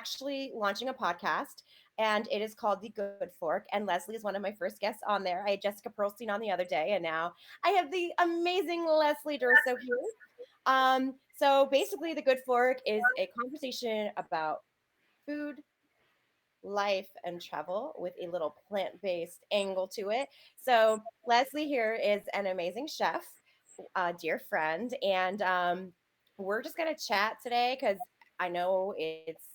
actually launching a podcast, and it is called The Good Fork. And Leslie is one of my first guests on there. I had Jessica Pearlstein on the other day, and now I have the amazing Leslie Durso here. So basically, The Good Fork is a conversation about food, life, and travel with a little plant-based angle to it. So Leslie here is an amazing chef, a dear friend, and we're just gonna chat today because I know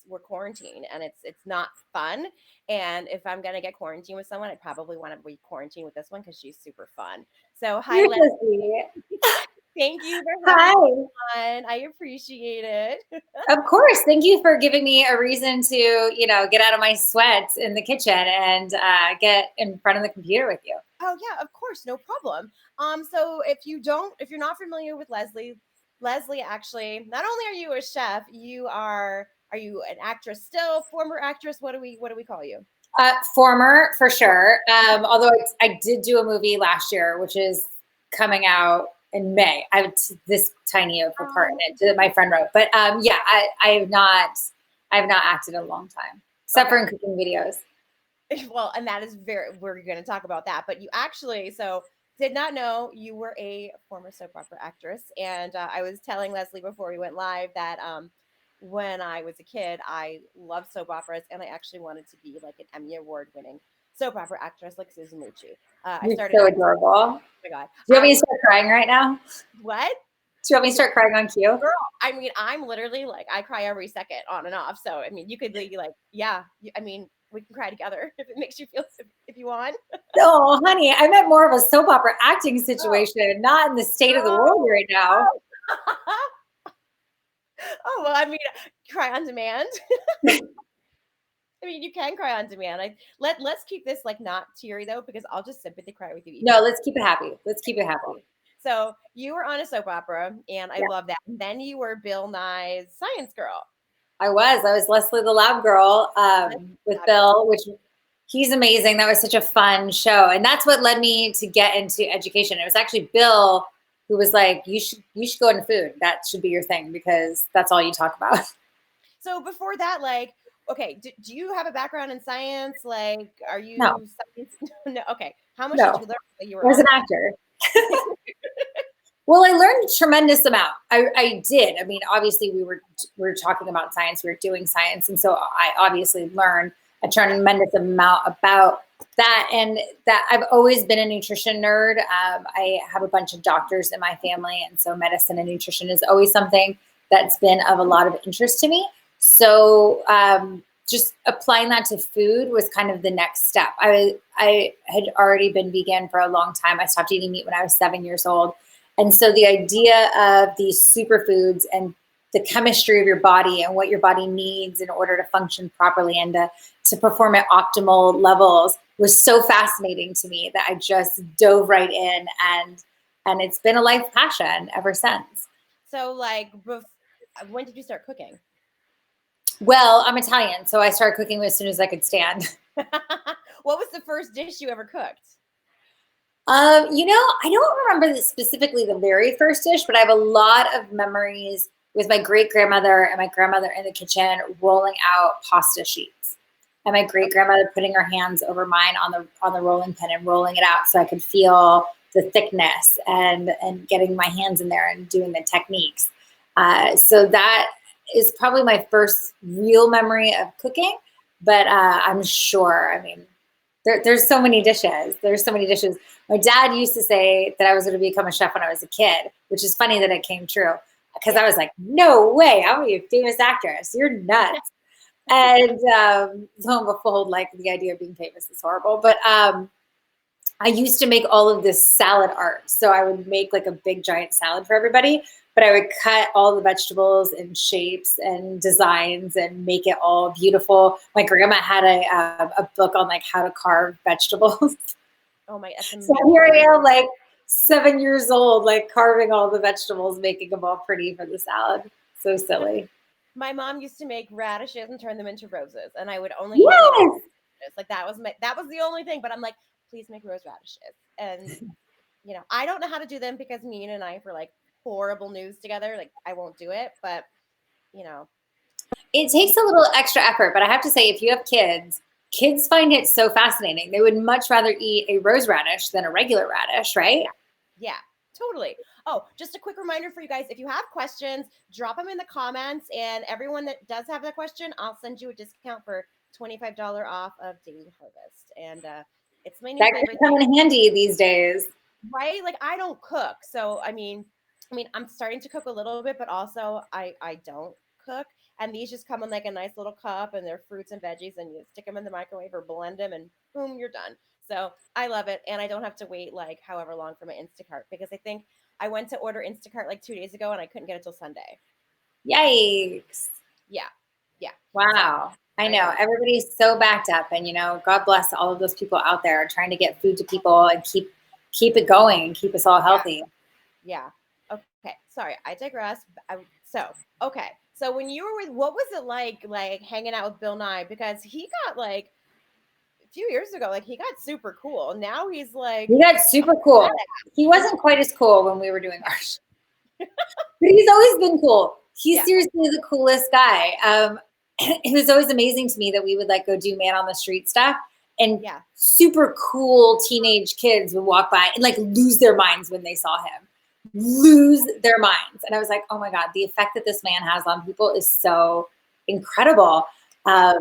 we're quarantined and it's not fun. And if I'm gonna get quarantined with someone, I probably want to be quarantined with this one because she's super fun. So hi, You're Leslie. so sweet. Thank you for having me Hi. on. I appreciate it. Of course. Thank you for giving me a reason to, get out of my sweats in the kitchen and get in front of the computer with you. Oh yeah, of course, no problem. So if you're not familiar with Leslie, Leslie actually, not only are you a chef, are you an actress still, former actress? What do we call you? Former, for sure. Although I did do a movie last year, which is coming out in May. I have this tiny of a part Oh, in it that my friend wrote. But yeah, I have not acted in a long time, except okay. for in cooking videos. Well, and that is we're going to talk about that. But you actually, so did not know you were a former soap opera actress. And I was telling Leslie before we went live that when I was a kid, I loved soap operas and I actually wanted to be like an Emmy Award winning soap opera actress like Susan Lucci. I You're started so acting. adorable. Oh my God. Do you want me to start crying right now? What? Do you want me to start crying on cue? Girl, I mean, I'm literally like, I cry every second on and off. So, I mean, you could be like, yeah, I mean, we can cry together if it makes you feel, if you want. No, honey, I meant more of a soap opera acting Oh, situation, not in the state of the world oh, right now. oh. Oh, well, I mean, cry on demand. I mean, you can cry on demand. Let's keep this like not teary though, because I'll just sympathy cry with you even No, more. let's keep it happy. Let's keep it happy. So you were on a soap opera, and I Yeah, love that. And then you were Bill Nye's Science Girl. I was. I was Leslie the Lab Girl That's with fabulous. Bill, which he's amazing. That was such a fun show, and that's what led me to get into education. It was actually Bill who was like, "You should go into food. That should be your thing because that's all you talk about." So before that, like, okay, do you have a background in science? Like, are No, you science? No. Okay. How much did no, you learn while you were I was on an that? actor. Well, I learned a tremendous amount. I did. I mean, obviously, we were talking about science. We were doing science, and so I obviously learned a tremendous amount about that. And that I've always been a nutrition nerd. I have a bunch of doctors in my family, and so medicine and nutrition is always something that's been of a lot of interest to me. So just applying that to food was kind of the next step. I had already been vegan for a long time. I stopped eating meat when I was 7 years old, and so the idea of these superfoods and the chemistry of your body and what your body needs in order to function properly and to perform at optimal levels was so fascinating to me that I just dove right in, and it's been a life passion ever since. So, like, when did you start cooking? Well, I'm Italian, so I started cooking as soon as I could stand. What was the first dish you ever cooked? I don't remember specifically the very first dish, but I have a lot of memories with my great grandmother and my grandmother in the kitchen rolling out pasta sheets, and my great grandmother putting her hands over mine on the rolling pin and rolling it out so I could feel the thickness and getting my hands in there and doing the techniques. So that is probably my first real memory of cooking, but I'm sure. I mean, there's so many dishes. There's so many dishes. My dad used to say that I was going to become a chef when I was a kid, which is funny that it came true because Yeah. I was like, no way, I'm going to be a famous actress. You're nuts. And lo and behold, like the idea of being famous is horrible. But I used to make all of this salad art. So I would make like a big giant salad for everybody, but I would cut all the vegetables in shapes and designs and make it all beautiful. My grandma had a book on like how to carve vegetables. Oh my, that's So amazing. here I am, like 7 years old, like carving all the vegetables, making them all pretty for the salad. So silly. My mom used to make radishes and turn them into roses, and I would only eat them Yes. like that was the only thing. But I'm like, please make rose radishes, and I don't know how to do them because me and I were like horrible news together. Like I won't do it, but you know, It takes a little extra effort, but I have to say, if you have kids find it so fascinating. They would much rather eat a rose radish than a regular radish, right? Yeah, totally. Oh, just a quick reminder for you guys, if you have questions, drop them in the comments, and everyone that does have that question, I'll send you a discount for $25 off of Daily Harvest. And it's my new That favorite could come thing, in handy these days. right? Like I don't cook. So I mean I'm starting to cook a little bit, but also I don't cook. And these just come in like a nice little cup, and they're fruits and veggies, and you stick them in the microwave or blend them, and boom, you're done. So I love it, and I don't have to wait like however long for my Instacart, because I think I went to order Instacart like 2 days ago and I couldn't get it till Sunday. Yikes. Yeah, yeah. So Wow. I I know know. everybody's so backed up, and God bless all of those people out there trying to get food to people and keep it going and keep us all Yeah, healthy. yeah. Okay, sorry, I digress. Okay, so when you were with, what was it like hanging out with Bill Nye? Because he got like a few years ago, like he got super cool. Now he's like We got super cool. He badass. wasn't quite as cool when we were doing ours, but he's always been cool. He's Yeah, seriously the coolest guy. It was always amazing to me that we would like go do man on the street stuff, and yeah, super cool teenage kids would walk by and like lose their minds when they saw him. Lose their minds. And I was like, oh my God, the effect that this man has on people is so incredible. yeah,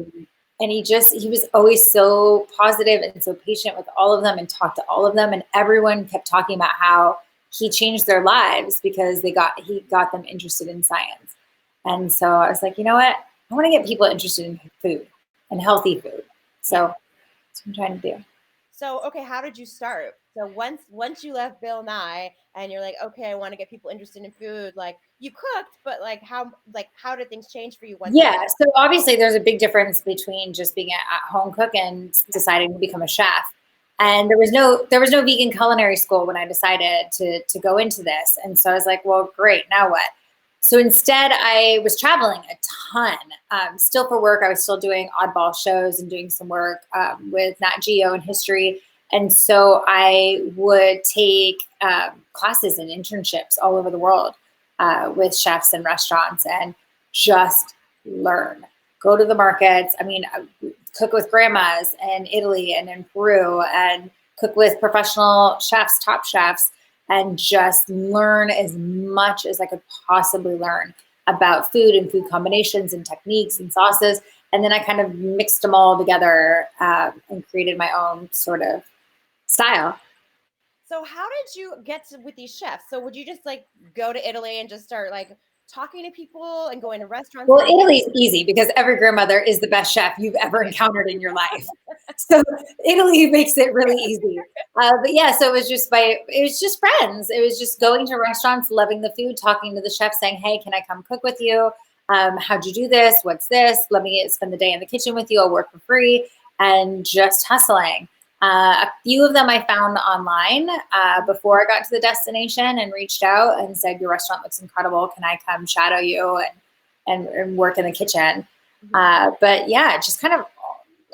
And he was always so positive and so patient with all of them and talked to all of them. And everyone kept talking about how he changed their lives because he got them interested in science. And so I was like, you know what? I want to get people interested in food and healthy food. yeah. So that's what I'm trying to do. So okay, how did you start? So once you left Bill Nye and you're like, okay, I want to get people interested in food, like you cooked, but like how did things change for you once you Yeah. left? So obviously there's a big difference between just being at home cook and Yeah, deciding to become a chef. yeah, And there was no vegan culinary school when I decided to go into this. And so I was like, well, great, now what? So instead I was traveling a ton. Still for work, I was still doing oddball shows and doing some work with Nat Geo and history. And so I would take classes and internships all over the world with chefs and restaurants and just learn. Go to the markets. I mean, cook with grandmas in Italy and in Peru, and cook with professional chefs, top chefs, and just learn as much as I could possibly learn about food and food combinations and techniques and sauces. And then I kind of mixed them all together and created my own sort of style. So how did you get to with these chefs? So would you just like go to Italy and just start like talking to people and going to restaurants Well, and meeting? Italy's easy because every grandmother is the best chef you've ever encountered in your life. So Italy makes it really easy. But yeah, so it was just friends. It was just going to restaurants, loving the food, talking to the chef, saying, "Hey, can I come cook with you? How'd you do this? What's this? Let me spend the day in the kitchen with you. I'll work for free," and just hustling. A few of them I found online before I got to the destination and reached out and said, "Your restaurant looks incredible. Can I come shadow you and work in the kitchen?" Mhm. But yeah, just kind of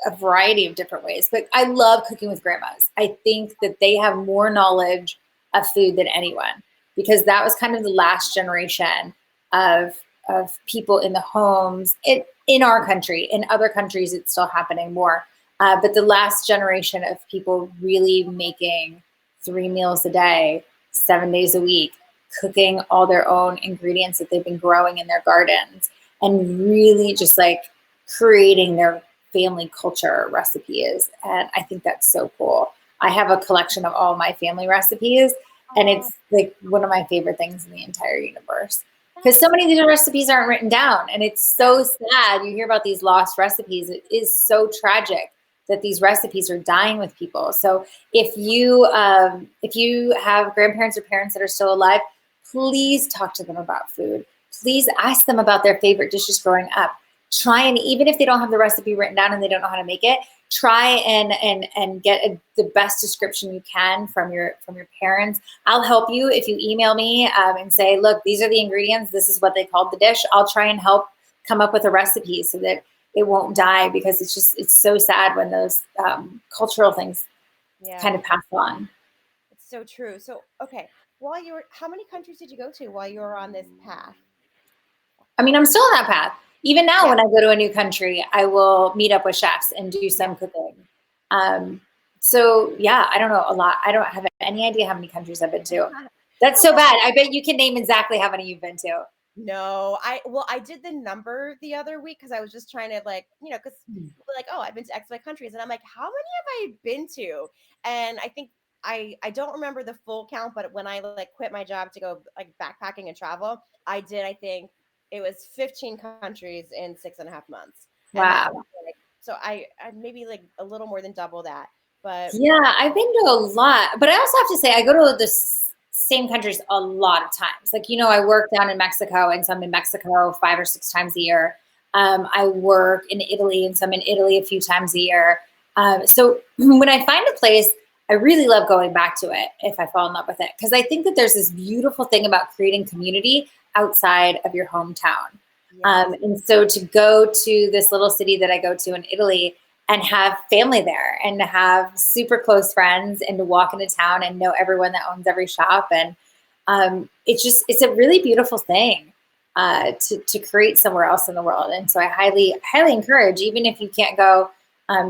a variety of different ways. But I love cooking with grandmas. I think that they have more knowledge of food than anyone, because that was kind of the last generation of people in the homes in our country. In other countries, it's still happening more. But the last generation of people really making 3 meals a day, 7 days a week, cooking all their own ingredients that they've been growing in their gardens, and really just like creating their family culture recipes. And I think that's so cool. I have a collection of all my family recipes, and Oh, it's like one of my favorite things in the entire universe. Because that's so so many of these recipes aren't written down, and it's yeah. so sad. You hear about these lost recipes. It is so tragic that these recipes are dying with people. So if you have grandparents or parents that are still alive, please talk to them about food. Please ask them about their favorite dishes growing up. Try, and even if they don't have the recipe written down and they don't know how to make it, try and get the best description you can from your parents. I'll help you if you email me and say, look, these are the ingredients. This is what they called the dish. I'll try and help come up with a recipe so that it won't die, because it's so sad when those cultural things kind Yeah, of pass on. it's so true. So okay, how many countries did you go to while you were on this path? I mean, I'm still on that path. Even now, Yeah. when I go to a new country, I will meet up with chefs and do some cooking. Um, so yeah, I don't know a lot. I don't have any idea how many countries I've been to. That's so bad. I bet you can name exactly how many you've been to. No, I did the number the other week because I was just trying to like, because people are like, oh, I've been to X Y countries, and I'm like, how many have I been to? And I think I don't remember the full count, but when I like quit my job to go like backpacking and travel, I did, I think it was 15 countries in 6.5 months, and that was Wow. like, so I maybe like a little more than double that, but Yeah, I've been to a lot, but I also have to say I go to the same countries a lot of times. Like, I work down in Mexico, and so I'm in Mexico 5 or 6 times a year. I work in Italy, and so I'm in Italy a few times a year. So when I find a place, I really love going back to it if I fall in love with it, because I think that there's this beautiful thing about creating community outside of your hometown. yes. And so to go to this little city that I go to in Italy and have family there and to have super close friends and to walk into town and know everyone that owns every shop. And it's a really beautiful thing to create somewhere else in the world. And so I highly, highly encourage, even if you can't go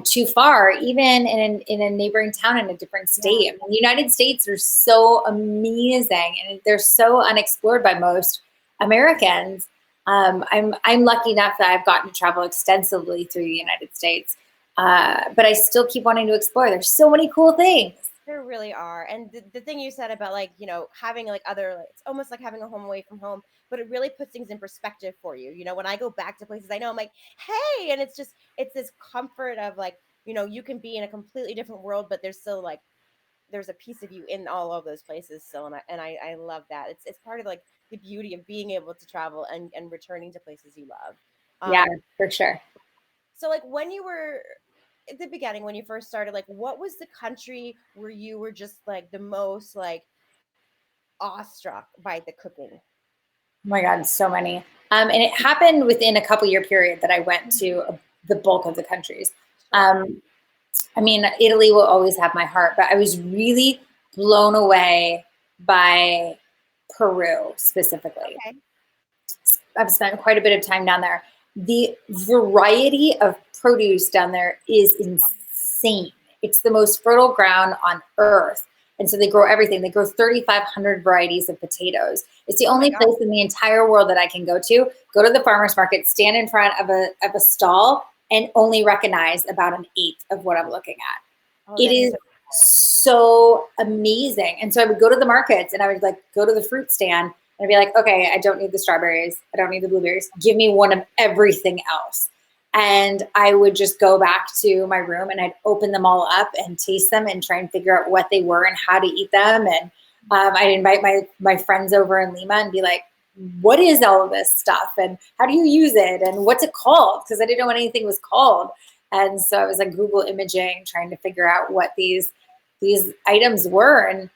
too far, even in a neighboring town in a different state. I mean, the United States are so amazing and they're so unexplored by most Americans. I'm lucky enough that I've gotten to travel extensively through the United States, but I still keep wanting to explore. There's so many cool things. There really are. And the thing you said about like, having like other, like, it's almost like having a home away from home, but it really puts things in perspective for you. When I go back to places I know, I'm like, hey, and it's this comfort of like, you can be in a completely different world, but there's still like, there's a piece of you in all of those places still. And I love that. It's part of like the beauty of being able to travel and returning to places you love. Yeah, Um, for sure. so like when you were at the beginning, when you first started, like what was the country where you were just like the most like awestruck by the cooking? Oh my God, so many. And it happened within a couple year period that I went Mhm. to the bulk of the countries. Sure. I mean, Italy will always have my heart, but I was really blown away by Peru specifically. Okay. I've spent quite a bit of time down there. The variety of produce down there is insane. It's the most fertile ground on earth. And so they grow everything. They grow 3,500 varieties of potatoes. It's the Oh my only God. place in the entire world that I can go to the farmer's market, stand in front of a stall, and only recognize about an eighth of what I'm looking Oh, at. It that's is so cool. so amazing. And so I would go to the markets and I would like go to the fruit stand and I'd be like, okay, I don't need the strawberries. I don't need the blueberries. Give me one of everything else. And I would just go back to my room and I'd open them all up and taste them and try and figure out what they were and how to eat them. And I'd invite my friends over in Lima and be like, what is all of this stuff? And how do you use it? And what's it called? Because I didn't know what anything was called. And so I was like Google imaging, trying to figure out what these items were. And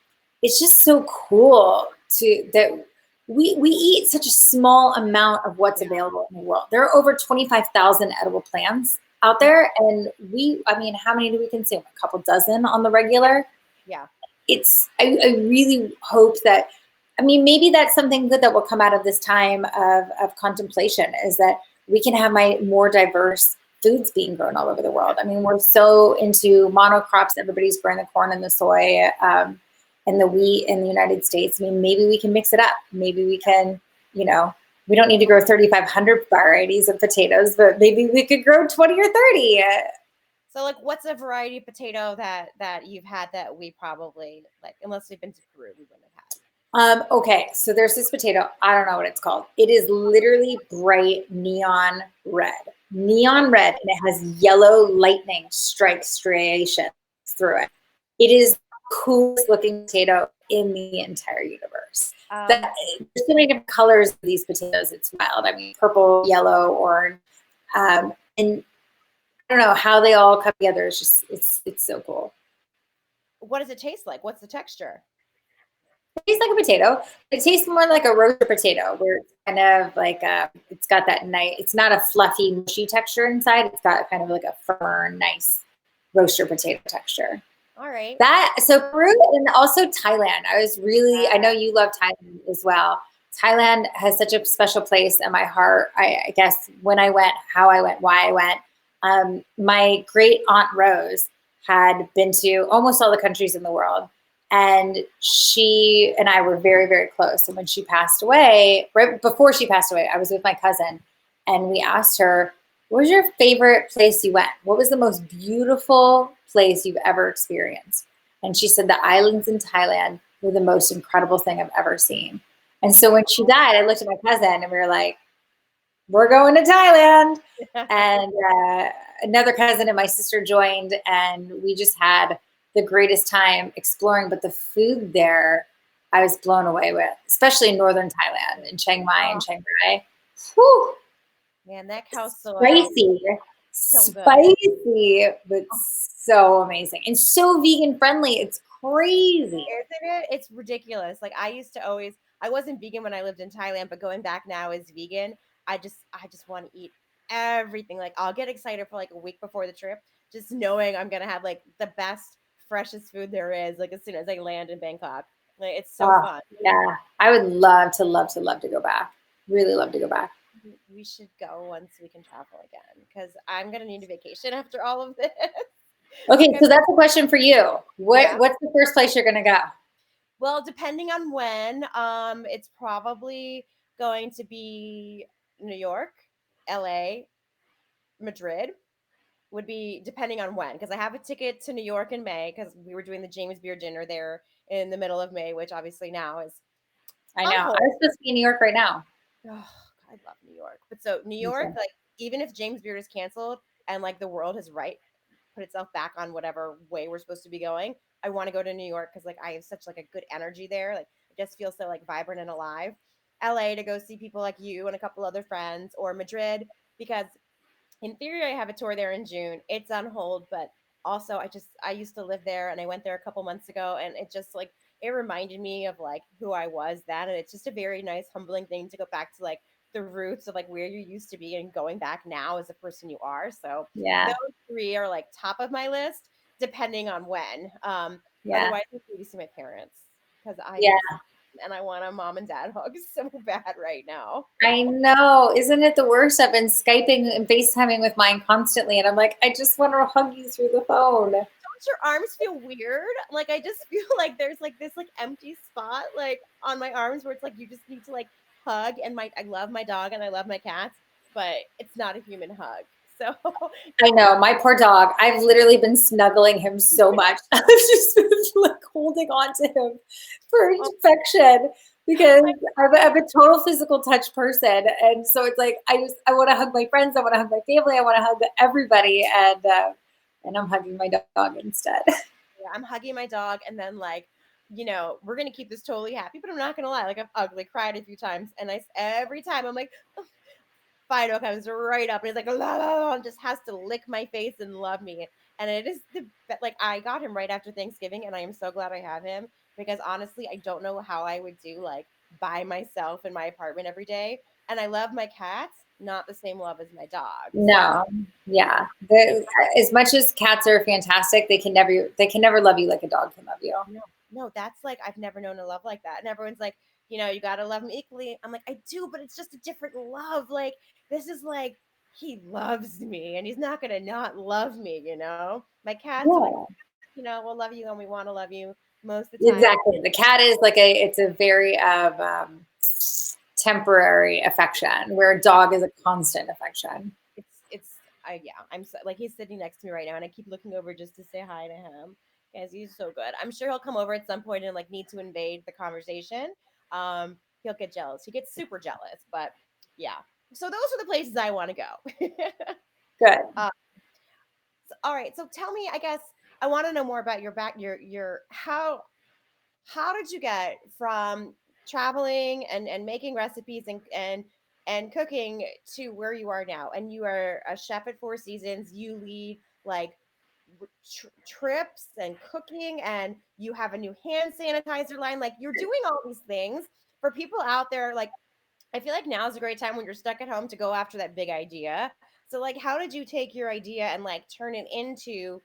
it's just so cool that we eat such a small amount of what's Yeah. available in the world. There are over 25,000 edible plants out Yeah. there. And I mean, how many do we consume? A couple dozen on the regular? Yeah. I really hope that, I mean, maybe that's something good that will come out of this time of contemplation, is that we can have more diverse foods being grown all over the world. I mean, we're so into monocrops. Everybody's growing the corn and the soy and the wheat in the United States. I mean, maybe we can mix it up. Maybe we can, we don't need to grow 3,500 varieties of potatoes, but maybe we could grow 20 or 30. So like what's a variety of potato that you've had that we probably like, unless we've been to Peru, we wouldn't have had? Okay, so there's this potato. I don't know what it's called. It is literally bright neon red. Neon red, and it has yellow lightning strike striations through it. It is the coolest looking potato in the entire universe. Um, There's so many different colors of these potatoes. It's wild. I mean, purple, yellow, orange, and I don't know how they all come together. It's so cool. what does it taste like? What's the texture? It tastes like a potato. It tastes more like a roasted potato, where it's kind of like it's got that nice. It's not a fluffy, mushy texture inside. It's got kind of like a firm, nice roaster potato texture. All right. So Peru and also Thailand. I know you love Thailand as well. Thailand has such a special place in my heart. I guess when I went, how I went, why I went. My great aunt Rose had been to almost all the countries in the world. And she and I were very, very close. And when she passed away, right before she passed away, I was with my cousin and we asked her, what was your favorite place you went? What was the most beautiful place you've ever experienced? And she said the islands in Thailand were the most incredible thing I've ever seen. And so when she died, I looked at my cousin and we were like, we're going to Thailand. And another cousin and my sister joined, and we just had the greatest time exploring. But the food there, I was blown away with, especially in northern Thailand, in Chiang Mai and Chiang Rai. Whew. Man, that cow soy Spicy, so good. spicy, but so amazing and so vegan friendly. It's crazy. Isn't it? It's ridiculous. Like I used to always, I wasn't vegan when I lived in Thailand, but going back now as vegan, I just want to eat everything. Like I'll get excited for like a week before the trip, just knowing I'm gonna have like the best, freshest food there is. Like as soon as I land in Bangkok, like it's so Oh, fun. yeah. I would love to, love to, love to go back. Really love to go back. We should go once we can travel again because I'm gonna need a vacation after all of this. Okay, Because so that's a question for you. yeah, What's the first place you're gonna go? well, depending on when, it's probably going to be New York, LA, Madrid would be depending on when because I have a ticket to New York in May because we were doing the James Beard dinner there in the middle of May, which obviously now is I know. on I hold. was supposed to be in New York right now. Oh, I love New York. But so New Me York, too. like even if James Beard is canceled and like the world has put itself back on whatever way we're supposed to be going, I want to go to New York because like I have such like a good energy there. Like it just feels so like vibrant and alive. LA to go see people like you and a couple other friends, or Madrid because in theory I have a tour there in June. It's on hold, but also I used to live there and I went there a couple months ago and it just like it reminded me of like who I was then, and it's just a very nice humbling thing to go back to like the roots of like where you used to be and going back now as a person you are. So Yeah. those three are like top of my list depending on when. Yeah. Otherwise I need to see my parents because I Yeah. miss them and I want a mom and dad hug so bad right now. I know. Isn't it the worst? I've been Skyping and FaceTiming with mine constantly, and I'm like, I just want to hug you through the phone. Don't your arms feel weird? Like I just feel like there's like this like empty spot like on my arms where it's like you just need to like hug. And my I love my dog and I love my cats, but it's not a human hug. So I know, my poor dog. I've literally been snuggling him so much. I've just been like holding on to him for oh, affection because I'm a total physical touch person, and so it's like I want to hug my friends, I want to hug my family, I want to hug everybody, and I'm hugging my dog instead. yeah, I'm hugging my dog and then like we're gonna keep this totally happy, but I'm not gonna lie, like I've ugly cried a few times, and every time I'm like, Fido comes right up and he's like, la, la, la, and just has to lick my face and love me. And it is like I got him right after Thanksgiving, and I am so glad I have him because honestly, I don't know how I would do like by myself in my apartment every day. And I love my cats, not the same love as my dog. So No, yeah. As much as cats are fantastic, they can never love you like a dog can love you. no, no, that's like I've never known a love like that. And everyone's like, you gotta love him equally. I'm like, I do, but it's just a different love. Like this is like he loves me, and he's not gonna not love me. My cats are like, Yeah. we'll love you and we want to love you most of the time. Exactly. The cat is like it's a very temporary affection, where a Yeah, dog is a constant affection. it's yeah. I'm so, like he's sitting next to me right now, and I keep looking over just to say hi to him because he's so good. I'm sure he'll come over at some point and like need to invade the conversation. He'll get jealous. He gets super jealous, but yeah. So those are the places I want to go. Good. uh, all right. So tell me, I guess I want to know more about your how did you get from traveling and making recipes and cooking to where you are now? And you are a chef at Four Seasons. You lead like trips and cooking, and you have a new hand sanitizer line. Like you're doing all these things for people out there. Like I feel like now is a great time when you're stuck at home to go after that big idea. So like, how did you take your idea and like turn it into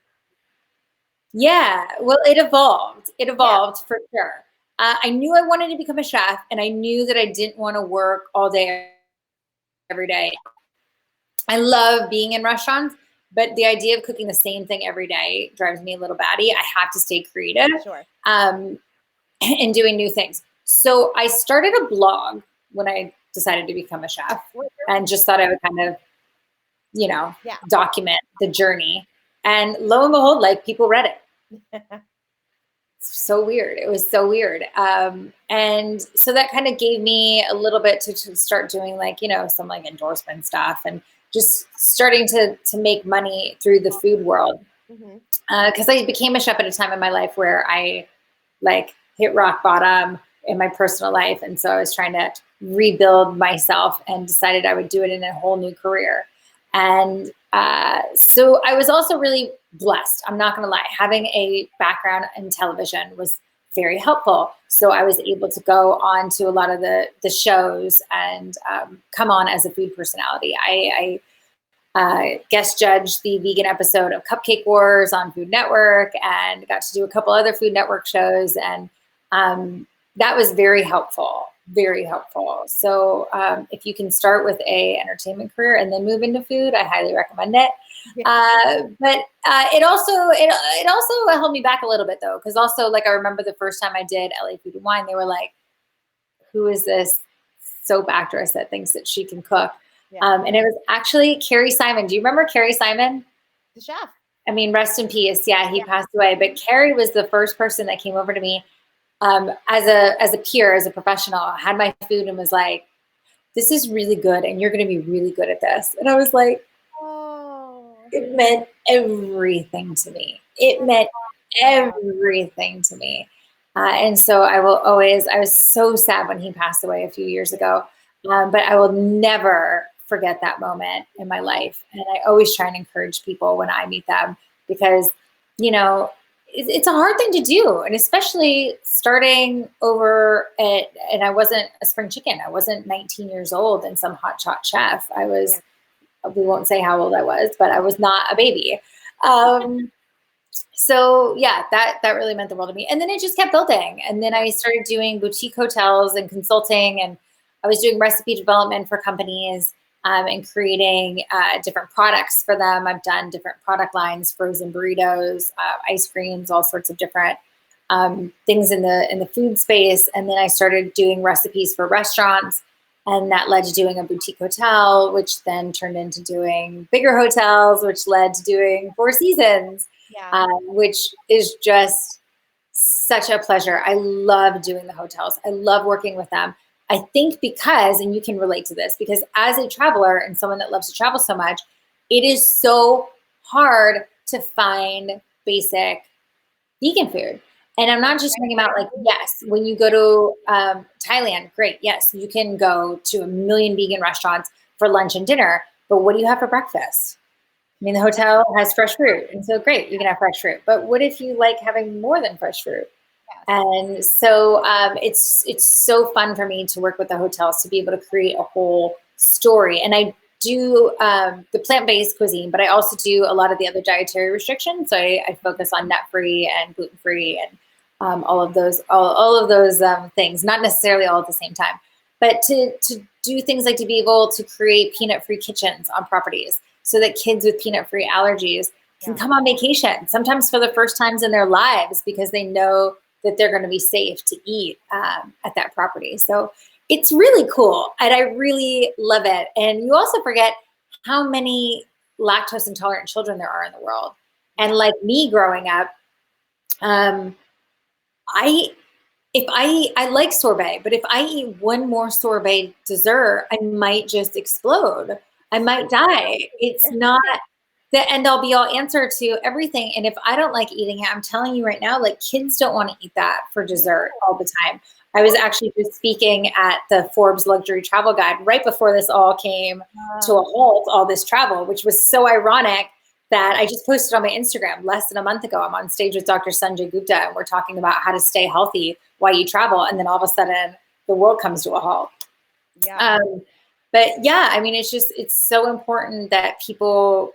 Yeah. Well, it evolved. It yeah, evolved for sure. I knew I wanted to become a chef, and I knew that I didn't want to work all day, every day. I love being in restaurants, but the idea of cooking the same thing every day drives me a little batty. I have to stay creative Sure. and doing new things. So I started a blog when I decided to become a chef, and just thought I would kind of, Yeah. document the journey. And lo and behold, like, people read it. So weird. It was so weird. And so that kind of gave me a little bit to start doing, like, some like endorsement stuff, and just starting to make money through the food world. Mhm. Because I became a chef at a time in my life where I like hit rock bottom in my personal life. And so I was trying to rebuild myself and decided I would do it in a whole new career. And so I was also really blessed. I'm not going to lie. Having a background in television was very helpful. So I was able to go on to a lot of the shows and come on as a food personality. I guest judged the vegan episode of Cupcake Wars on Food Network, and got to do a couple other Food Network shows. And that was very helpful, very helpful. So if you can start with a entertainment career and then move into food, I highly recommend it. But it also held me back a little bit, though, because also, like, I remember the first time I did LA Food and Wine, they were like, who is this soap actress that thinks that she can cook? Yeah. And it was actually Carrie Simon. Do you remember Carrie Simon? The chef. I mean, rest in peace. Yeah, he passed away. But Carrie was the first person that came over to me as a peer, as a professional, had my food and was like, this is really good, and you're going to be really good at this. And I was like, Oh. it meant everything to me. It meant everything to me. And so I was so sad when he passed away a few years ago, but I will never forget that moment in my life. And I always try and encourage people when I meet them, because, it's a hard thing to do. And especially starting over and I wasn't a spring chicken. I wasn't 19 years old and some hotshot chef. I was, we won't say how old I was, but I was not a baby. So yeah, that really meant the world to me. And then it just kept building. And then I started doing boutique hotels and consulting, and I was doing recipe development for companies and creating different products for them. I've done different product lines, frozen burritos, ice creams, all sorts of different things in the food space. And then I started doing recipes for restaurants, and that led to doing a boutique hotel, which then turned into doing bigger hotels, which led to doing Four Seasons. Which is just such a pleasure. I love doing the hotels. I love working with them. I think because, and you can relate to this, because as a traveler and someone that loves to travel so much, it is so hard to find basic vegan food. And I'm not just talking about, like, yes, when you go to Thailand, great. Yes, you can go to a million vegan restaurants for lunch and dinner, but what do you have for breakfast? I mean, the hotel has fresh fruit, and so great, you can have fresh fruit. But what if you like having more than fresh fruit? And so it's so fun for me to work with the hotels to be able to create a whole story. And I do the plant-based cuisine, but I also do a lot of the other dietary restrictions. So I focus on nut-free and gluten-free and all of those things, not necessarily all at the same time, but to do things like to be able to create peanut-free kitchens on properties, so that kids with peanut-free allergies can come on vacation, sometimes for the first times in their lives, because they know that they're going to be safe to eat at that property. So it's really cool, and I really love it. And you also forget how many lactose intolerant children there are in the world. And like me growing up, I like sorbet, but if I eat one more sorbet dessert, I might just explode. I might die. It's not the end all be all answer to everything. And if I don't like eating it, I'm telling you right now, like, kids don't want to eat that for dessert all the time. I was actually just speaking at the Forbes Luxury Travel Guide right before this all came to a halt, all this travel, which was so ironic that I just posted on my Instagram less than a month ago. I'm on stage with Dr. Sanjay Gupta, and we're talking about how to stay healthy while you travel. And then all of a sudden the world comes to a halt. But yeah, I mean, it's so important that people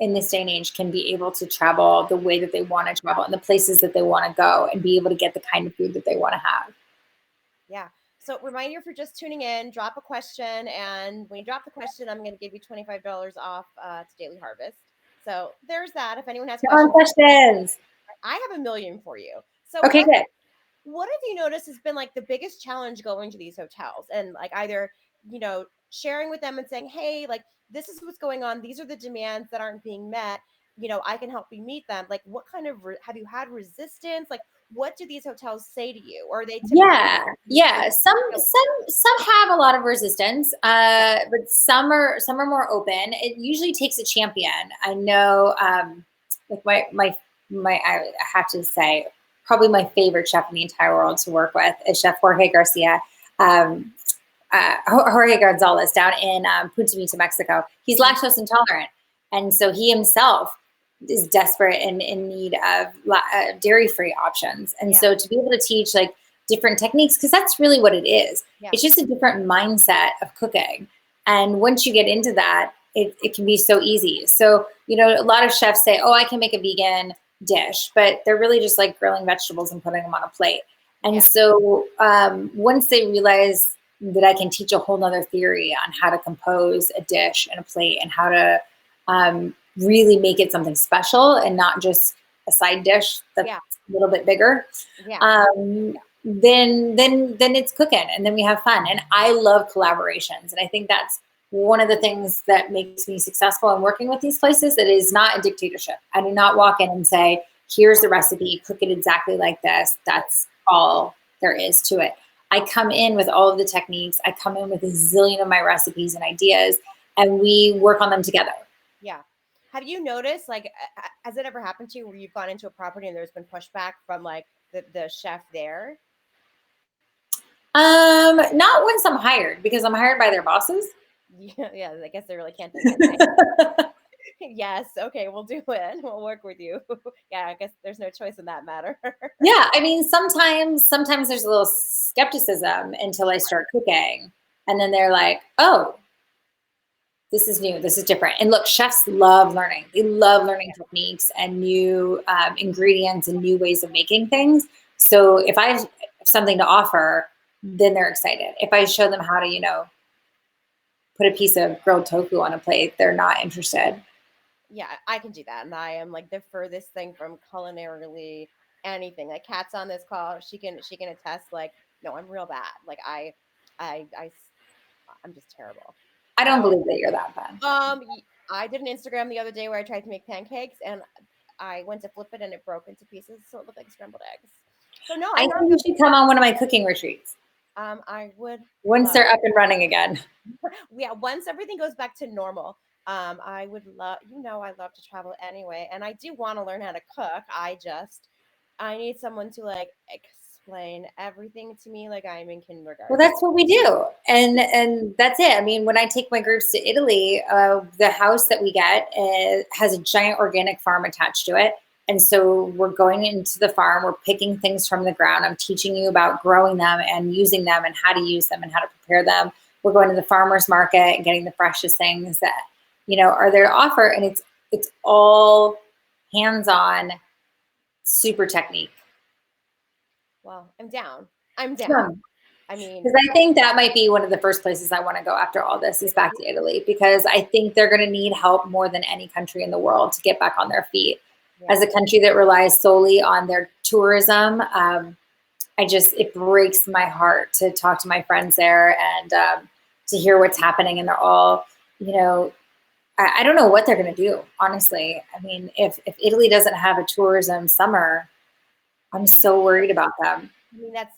in this day and age can be able to travel the way that they want to travel and the places that they want to go and be able to get the kind of food that they want to have. Yeah. So reminder, if you're just tuning in, drop a question. And when you drop the question, I'm going to give you $25 off to Daily Harvest. So there's that. If anyone has Come on, questions, questions. I have a million for you. So Okay, good. what have you noticed has been like the biggest challenge going to these hotels, and like either, sharing with them and saying, hey, like this is what's going on. These are the demands that aren't being met. I can help you meet them. Like what kind of, have you had resistance? Like what do these hotels say to you? Or are they typically, Yeah. Some have a lot of resistance, but some are more open. It usually takes a champion. I know, like I have to say, probably my favorite chef in the entire world to work with is Chef Jorge Garcia. Um, Jorge Gonzalez down in Punta Mita, Mexico. He's lactose intolerant, and so he himself is desperate and in need of dairy-free options. And so to be able to teach like different techniques, because that's really what it is. Yeah. It's just a different mindset of cooking. And once you get into that, it can be so easy. So, a lot of chefs say, oh, I can make a vegan dish, but they're really just like grilling vegetables and putting them on a plate. And so once they realize that I can teach a whole nother theory on how to compose a dish and a plate and how to really make it something special and not just a side dish that's a little bit bigger, then it's cooking, and then we have fun. And I love collaborations, and I think that's one of the things that makes me successful in working with these places. That is not a dictatorship. I do not walk in and say, here's the recipe, cook it exactly like this. That's all there is to it. I come in with all of the techniques. I come in with a zillion of my recipes and ideas, and we work on them together. Yeah. Have you noticed, like, has it ever happened to you where you've gone into a property and there's been pushback from like the chef there? Not once I'm hired, because I'm hired by their bosses. Yeah, I guess they really can't do anything. Yes, okay, we'll do it. We'll work with you. Yeah, I guess there's no choice in that matter. Yeah, I mean, sometimes there's a little skepticism until I start cooking, and then they're like, "Oh, this is new. This is different." And look, chefs love learning. They love learning techniques and new ingredients and new ways of making things. So if I have something to offer, then they're excited. If I show them how to, put a piece of grilled tofu on a plate, they're not interested. Yeah, I can do that. And I am like the furthest thing from culinarily anything. Like Kat's on this call, she can attest, like, no, I'm real bad. Like I I'm just terrible. I don't So believe that you're that bad. I did an Instagram the other day where I tried to make pancakes and I went to flip it and it broke into pieces, so it looked like scrambled eggs. So no, I I'm think not you good. should come on one of my cooking retreats I would once love, they're up and running again. yeah, once everything goes back to normal. I would love, I love to travel anyway, and I do want to learn how to cook. I need someone to like explain everything to me like I'm in Well, kindergarten. that's what we do, and that's it. I mean, when I take my groups to Italy, the house that we get has a giant organic farm attached to it, and so we're going into the farm. We're picking things from the ground. I'm teaching you about growing them and using them, and how to use them and how to prepare them. We're going to the farmers market and getting the freshest things that are there to offer, and it's all hands-on, super technique. Well, I'm down. I'm down. Yeah. I mean, Because I think that might be one of the first places I want to go after all this is back to Italy, because I think they're going to need help more than any country in the world to get back on their feet. yeah. As a country that relies solely on their tourism, it breaks my heart to talk to my friends there and to hear what's happening. And they're all, I don't know what they're going to do, honestly. I mean, if Italy doesn't have a tourism summer, I'm so worried about them. I mean, that's,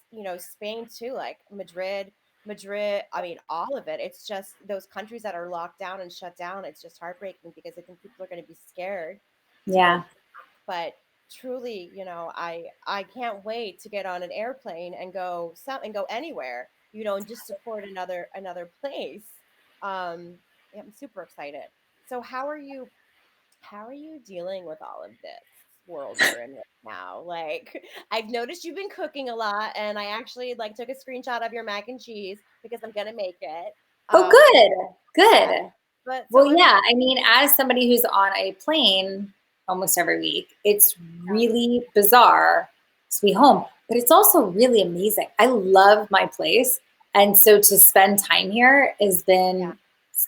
Spain too, like Madrid, I mean, all of it. It's just those countries that are locked down and shut down. It's just heartbreaking because I think people are going to be scared to go. Yeah. But truly, I can't wait to get on an airplane and go anywhere, and just support another place. Yeah, I'm super excited. So how are you dealing with all of this world we're in right now? Like, I've noticed you've been cooking a lot, and I actually like took a screenshot of your mac and cheese because I'm gonna make it. Oh, Um, good. Good. But so Well, yeah, I mean, as somebody who's on a plane almost every week, it's really bizarre to be home, but it's also really amazing. I love my place. And so to spend time here has yeah, been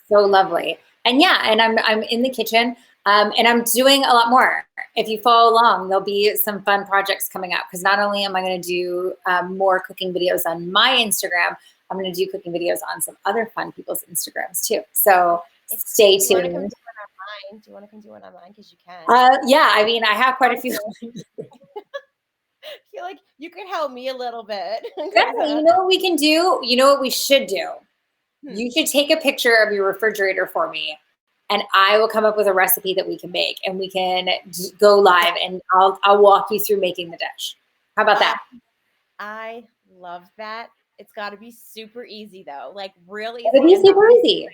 so lovely. And yeah, and I'm in the kitchen, and I'm doing a lot more. If you follow along, there'll be some fun projects coming up because not only am I going to do more cooking videos on my Instagram, I'm going to do cooking videos on some other fun people's Instagrams too. So if stay you want to come tuned. do one on mine, do you want to come do one on mine? Because you can. Yeah, I mean, I have quite a few. Sponsor. I feel like you could help me a little bit Yeah, because you know what we can do? You know what we should do? hmm, You should take a picture of your refrigerator for me, and I will come up with a recipe that we can make, and we can go live, and I'll walk you through making the dish. How about uh, that? I love that. It's got to be super easy though, like real It'll easy be and not super easy.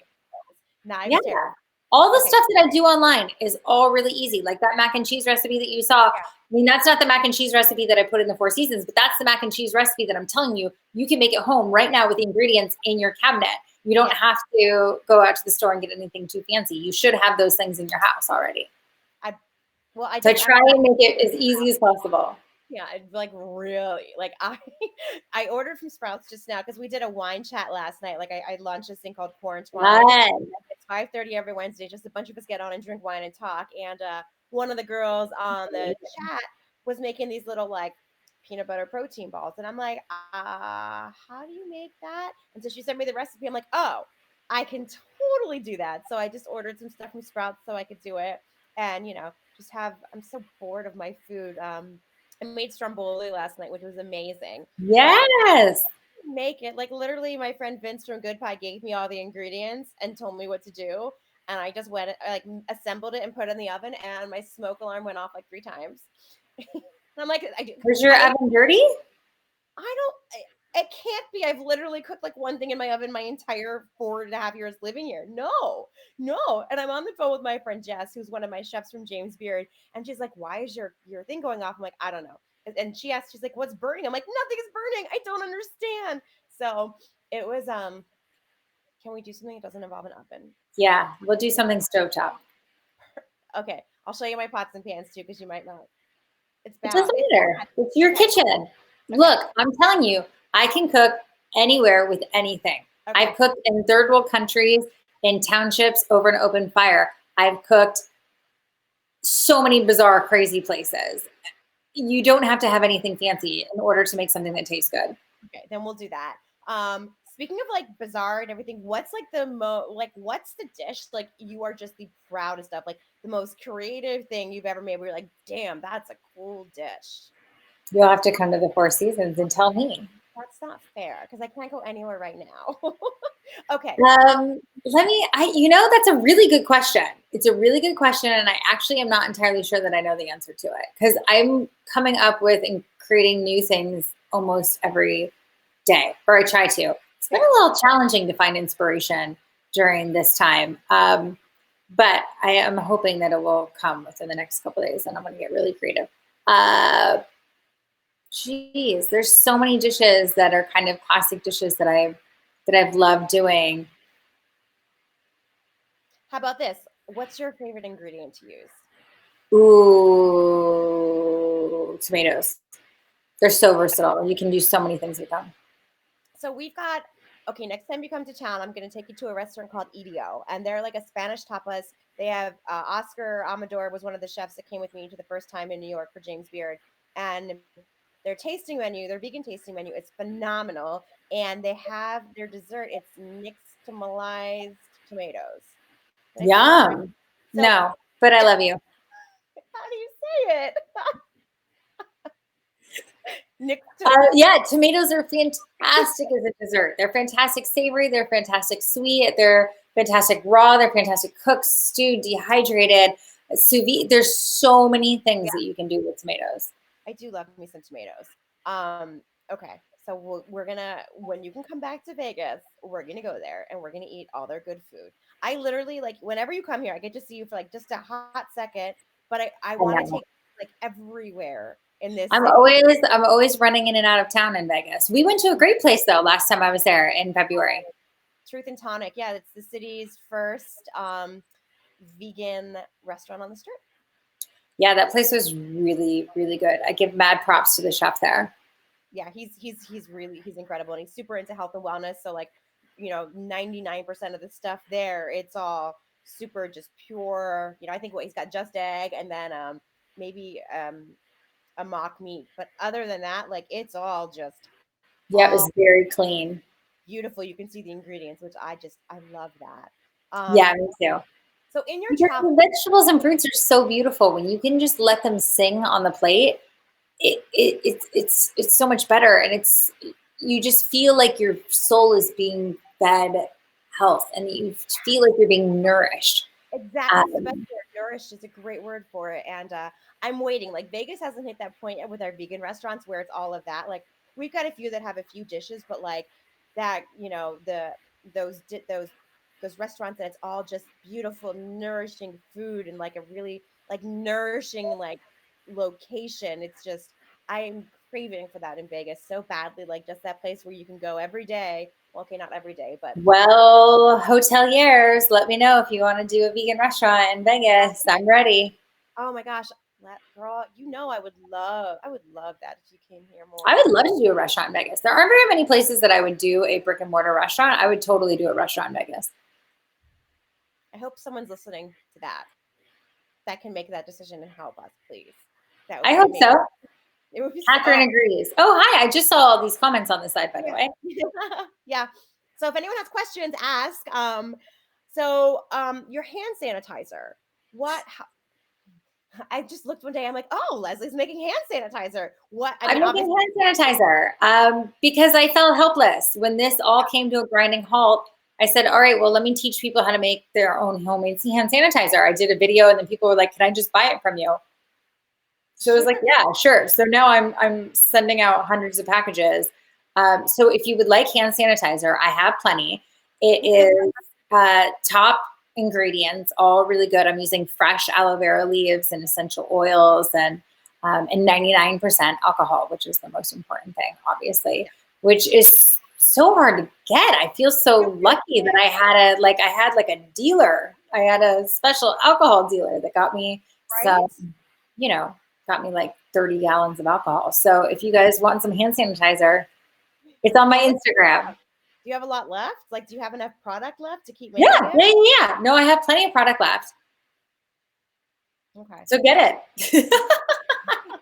Yeah. knives terrible. All the Okay, stuff that I do online is all really easy. Like that mac and cheese recipe that you saw. yeah, I mean, that's not the mac and cheese recipe that I put in the Four Seasons, but that's the mac and cheese recipe that I'm telling you, you can make at home right now with the ingredients in your cabinet. You don't yeah. have to go out to the store and get anything too fancy. You should have those things in your house already. I well, I So just try and make it as easy as possible. yeah, it's like really like I I ordered from Sprouts just now because we did a wine chat last night. Like I launched this thing called Quarantine Wine. Fun. It's 5:30 every Wednesday. Just a bunch of us get on and drink wine and talk. And one of the girls on the chat was making these little like peanut butter protein balls, and I'm like, how do you make that? And so she sent me the recipe. I'm like, oh, I can totally do that. So I just ordered some stuff from Sprouts so I could do it, and just have. I'm so bored of my food. I made stromboli last night, which was amazing, but Yes. make it. Like literally, my friend Vince from Good Pie gave me all the ingredients and told me what to do, and I just went, I like assembled it and put it in the oven, and my smoke alarm went off like 3 times. And I'm like, Was your oven dirty? I don't. It can't be. I've literally cooked like one thing in my oven my entire 4.5 years living here. No, no. And I'm on the phone with my friend Jess, who's one of my chefs from James Beard, and she's like, "Why is your thing going off?" I'm like, "I don't know." And she asked, she's like, "What's burning?" I'm like, "Nothing is burning. I don't understand." So it was. Can we do something that doesn't involve an oven? Yeah, we'll do something stovetop. Okay, I'll show you my pots and pans too, because you might not. It's It bad. doesn't It's matter. bad. It's your Okay, kitchen. okay, Look, I'm telling you, I can cook anywhere with anything. I've okay. cooked in third world countries, in townships, over an open fire. I've cooked so many bizarre, crazy places. You don't have to have anything fancy in order to make something that tastes good. Okay, then we'll do that. Speaking of like bizarre and everything, what's like what's the dish like you are just the proudest of, like the most creative thing you've ever made where you're like, damn, that's a cool dish. You'll have to come to the Four Seasons and tell me. That's not fair because I can't go anywhere right now. Okay. That's a really good question. It's a really good question. And I actually am not entirely sure that I know the answer to it because I'm coming up with and creating new things almost every day, or I try to. It's been a little challenging to find inspiration during this time. But I am hoping that it will come within the next couple of days and I'm going to get really creative. Geez, there's so many dishes that are kind of classic dishes that I've loved doing. How about this? What's your favorite ingredient to use? Ooh, tomatoes. They're so versatile. You can do so many things with them. So we've got okay, next time you come to town, I'm going to take you to a restaurant called Edio, and they're like a Spanish tapas. They have Oscar Amador was one of the chefs that came with me to the first time in New York for James Beard, and their tasting menu, their vegan tasting menu, is phenomenal, and they have their dessert. It's nixtamalized tomatoes. Did I say that right? Yum. So No, but I love you. how do you say it? Nixtam. Yeah, tomatoes are fantastic as a dessert. They're fantastic savory. They're fantastic sweet. They're fantastic raw. They're fantastic cooked, stewed, dehydrated, sous vide. There's so many things that you can do with tomatoes. I do love me some tomatoes. Okay, so we're gonna when you can come back to Vegas, we're gonna go there and we're gonna eat all their good food. I literally like whenever you come here, I get to see you for like just a hot second, but I I want to know. take like everywhere in this I'm city. always I'm always running in and out of town in Vegas. We went to a great place though last time I was there in February. Truth and Tonic. Yeah, it's the city's first vegan restaurant on the strip. Yeah, that place was really, really good. I give mad props to the chef there. Yeah, he's incredible, and he's super into health and wellness. So like, 99% of the stuff there, it's all super just pure. I think what he's got just egg, and then maybe a mock meat. But other than that, like it's all just Yeah, it all was very clean. beautiful. You can see the ingredients, which I love that. Yeah, Um, me too. so in your Because travel, the vegetables and fruits are so beautiful when you can just let them sing on the plate. It's so much better, and you just feel like your soul is being fed health, and you feel like you're being nourished. that's the best Um, word. Nourished is a great word for it. And I'm waiting. Like Vegas hasn't hit that point yet with our vegan restaurants where it's all of that. Like we've got a few that have a few dishes, but like that, those restaurants that it's all just beautiful, nourishing food and like a really like nourishing like location. It's just I'm craving for that in Vegas so badly. Like just that place where you can go every day. Well, okay, not every day, but well, hoteliers, let me know if you want to do a vegan restaurant in Vegas. I'm ready. oh my gosh, girl, I would love that if you came here I more. would love to do a restaurant in Vegas. There aren't very many places that I would do a brick and mortar restaurant. I would totally do a restaurant in Vegas. I hope someone's listening to that can make that decision and help us, please. That would I be hope amazing. so. It would be Catherine agrees. Oh, hi. I just saw all these comments on the side, by the yeah. way. Yeah. So if anyone has questions, ask. Your hand sanitizer. I just looked one day. I'm like, oh, Leslie's making hand sanitizer. What? I I'm mean, making obviously, hand sanitizer because I felt helpless. When this all came to a grinding halt, I said, all right, well, let me teach people how to make their own homemade hand sanitizer. I did a video and then people were like, can I just buy it from you? So I was sure. like, yeah, sure. So now I'm sending out hundreds of packages. So if you would like hand sanitizer, I have plenty. It is top ingredients, all really good. I'm using fresh aloe vera leaves and essential oils and 99% alcohol, which is the most important thing, obviously, which is so hard to get. I feel so lucky that I had like a dealer. I had a special alcohol dealer that got me some, Right? you know, got me like 30 gallons of alcohol. So if you guys want some hand sanitizer, it's on my How much Instagram. do you have a lot left? Like, do you have enough product left to keep Yeah, making it? yeah. No, I have plenty of product left. Okay. So get it.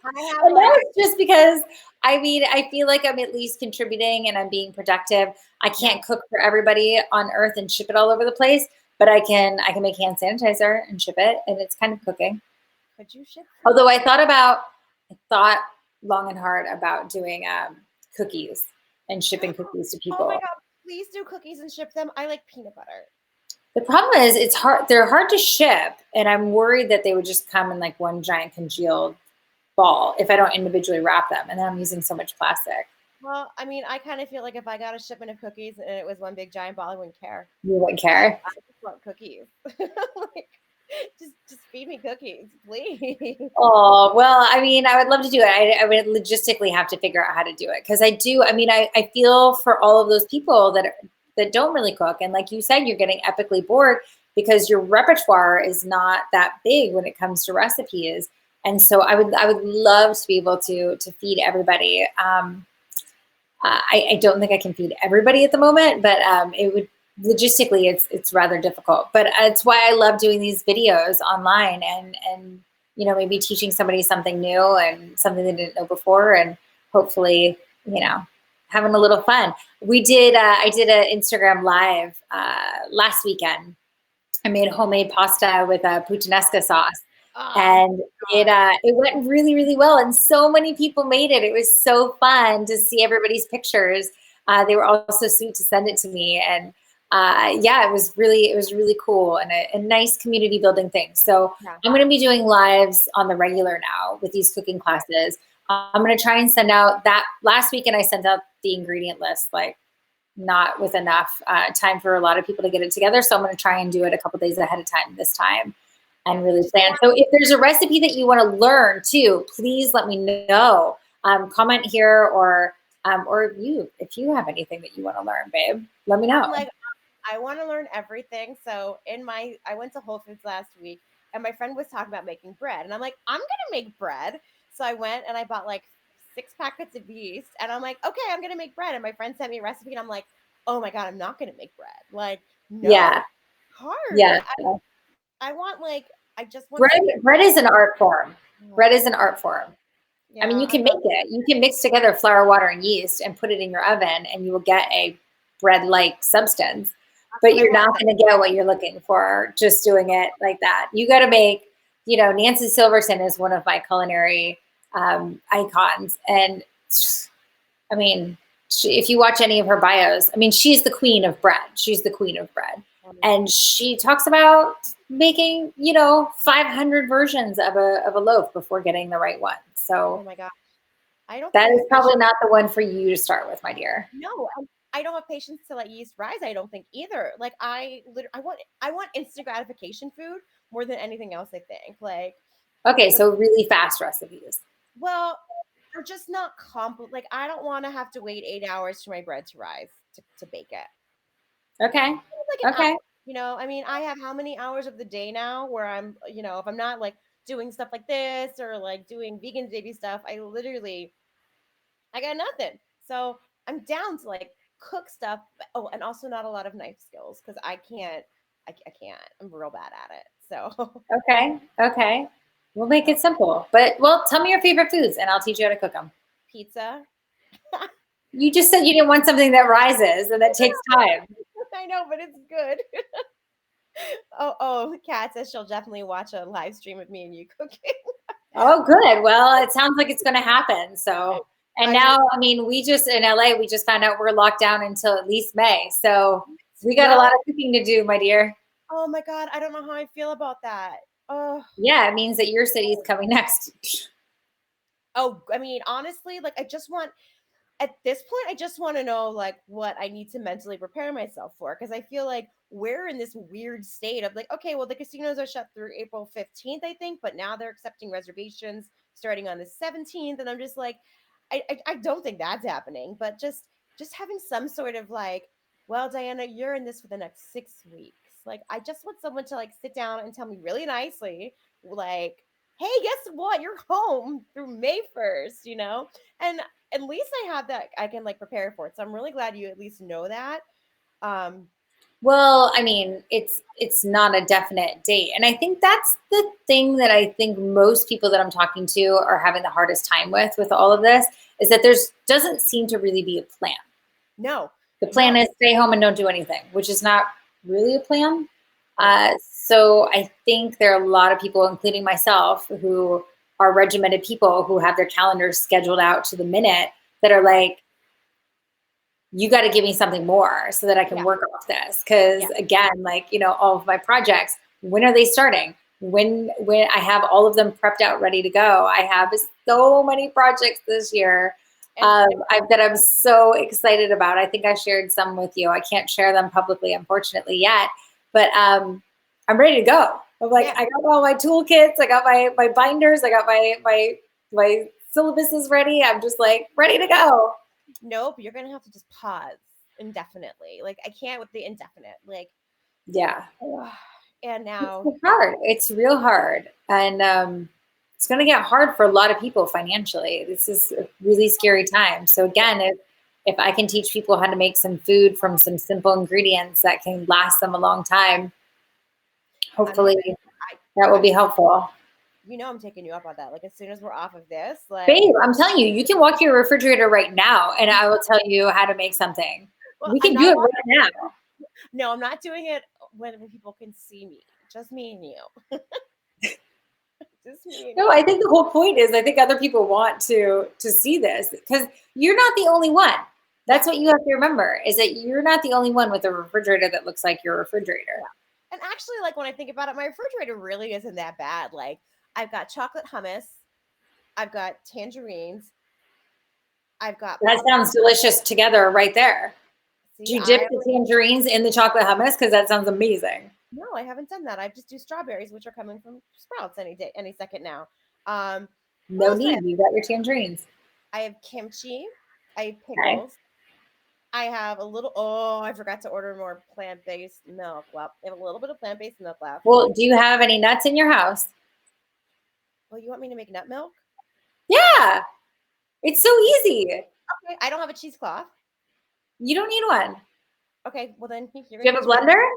I have And like that was just because I feel like I'm at least contributing and I'm being productive. I yeah. can't cook for everybody on earth and ship it all over the place, but I can make hand sanitizer and ship it, and it's kind of cooking. Could you ship? Although I thought long and hard about doing cookies and shipping cookies to Oh my people. god, please do cookies and ship them. I like peanut butter. The problem is it's hard. They're hard to ship, and I'm worried that they would just come in like one giant congealed ball if I don't individually wrap them, and then I'm using so much plastic. Well, I mean, I kind of feel like if I got a shipment of cookies and it was one big giant ball, I wouldn't care. You wouldn't care. I just want cookies. Like, just feed me cookies, please. Oh, well, I mean, I would love to do it. I would logistically have to figure out how to do it because I do. I mean, I feel for all of those people that don't really cook. And like you said, you're getting epically bored because your repertoire is not that big when it comes to recipes. And so I would love to be able to feed everybody. I don't think I can feed everybody at the moment, but it would logistically it's rather difficult. But it's why I love doing these videos online and maybe teaching somebody something new and something they didn't know before, and hopefully having a little fun. I did an Instagram live last weekend. I made homemade pasta with a puttanesca sauce, Oh and god. it went really, really well. And so many people made it. It was so fun to see everybody's pictures. They were all so sweet to send it to me, and yeah, it was really cool and a nice community building thing. So Yeah. I'm going to be doing lives on the regular now with these cooking classes. I'm going to try and send out that last weekend. I sent out the ingredient list, like not with enough time for a lot of people to get it together. So I'm going to try and do it a couple days ahead of time this time and really plan. So if there's a recipe that you want to learn too, please let me know. Comment here or if you have anything that you want to learn, babe, let me know. I want to learn everything. So I went to Whole Foods last week, and my friend was talking about making bread, and I'm like, I'm gonna make bread. So I went and I bought like 6 packets of yeast, and I'm like, okay, I'm gonna make bread. And my friend sent me a recipe, and I'm like, oh my god, I'm not gonna make bread. Like, no, Yeah. hard. Yeah. I want like I just want Bread, something. bread is an art form. Bread Oh, is an art form. I mean, yeah, you I can make love it. it. You can mix together flour, water, and yeast and put it in your oven, and you will get a bread-like substance. That's But what I you're want. not going to get what you're looking for just doing it like that. You got to make, Nancy Silverton is one of my culinary icons. And I mean, if you watch any of her bios, I mean, she's the queen of bread. She's the queen of bread. And she talks about making, 500 versions of a loaf before getting the right one. Oh So my god, I don't think that I is have probably patience. not the one for you to start with, my dear. No, I don't have patience to let yeast rise. I don't think either. Like I want instant gratification food more than anything else. I think like Okay, just so really fast recipes. well, they're just not like I don't want to have to wait 8 hours for my bread to rise to bake it. Okay. Like an hour, Okay. I mean, I have how many hours of the day now where I'm, if I'm not like doing stuff like this or like doing vegan baby stuff, I got nothing. So I'm down to like cook stuff. Oh, and also not a lot of knife skills because I can't. I'm real bad at it. So Okay. Okay. We'll make it simple. But, well, tell me your favorite foods and I'll teach you how to cook them. pizza. You just said you didn't want something that rises and that takes time. I know, but it's good. Kat says she'll definitely watch a live stream of me and you cooking. Oh, good. Well, it sounds like it's going to happen. So, and I mean, now, I mean, we just in LA, we just found out we're locked down until at least May. So we got a no. lot of cooking to do, my dear. Oh my god, I don't know how I feel about that. Oh, Yeah, it means that your city is coming next. I mean, honestly, like I just want at this point, I just want to know like what I need to mentally prepare myself for because I feel like we're in this weird state of like, okay, well, the casinos are shut through April 15th, I think, but now they're accepting reservations starting on the 17th, and I'm just like, I don't think that's happening, but just having some sort of like, well, Diana, you're in this for the next 6 weeks. Like, I just want someone to like sit down and tell me really nicely, like, hey, guess what? You're home through May 1st, and at least I have that I can like prepare for it. So I'm really glad you at least know that. Um, Well, I mean, it's not a definite date. And I think that's the thing that I think most people that I'm talking to are having the hardest time with all of this is that there's doesn't seem to really be a plan. no, The no, plan is stay home and don't do anything, which is not really a plan. right. So I think there are a lot of people, including myself, who are regimented people who have their calendars scheduled out to the minute that are like, you got to give me something more so that I can Yeah, work off this. Because yeah. again, like, all of my projects, when are they starting? When I have all of them prepped out, ready to go. I have so many projects this year And that I'm so excited about. I think I shared some with you. I can't share them publicly, unfortunately, yet, but I'm ready to go. I'm like, yeah, I got all my toolkits, I got my binders, I got my syllabuses ready. I'm just like ready to go. nope, you're gonna have to just pause indefinitely. Like I can't with the indefinite. Like Yeah. and now It's hard. It's real hard. And it's going to get hard for a lot of people financially. This is a really scary time. So again, if I can teach people how to make some food from some simple ingredients that can last them a long time, I'm gonna hopefully that will I be helpful. I'm taking you up on that. Like as soon as we're off of this, like Babe, I'm telling you, you can walk your refrigerator right now and I will tell you how to make something. well, We I'm can do not it walking. right now. No, I'm not doing it when people can see me. Just me and you. Just me and No, you. I think the whole point is I think other people want to see this because you're not the only one. Yeah. That's what you have to remember is that you're not the only one with a refrigerator that looks like your Yeah. refrigerator. And actually, like when I think about it, my refrigerator really isn't that bad. Like I've got chocolate hummus, I've got tangerines, I've got That pumpkin. sounds delicious together right there. Do See, you dip the tangerines in the chocolate hummus? Because that sounds amazing. no, I haven't done that. I just do strawberries, which are coming from Sprouts any day, any second now. Um, what No else do I have? need. You got your tangerines. I have kimchi, I have Okay. pickles, I have a little. Oh, I forgot to order more plant-based milk. Well, I have a little bit of plant-based milk left. Well, do you have any nuts in your house? Oh, you want me to make nut milk? Yeah, it's so easy. Okay, I don't have a cheesecloth. You don't need one. Okay, well then you're Do gonna you have teach a me. blender?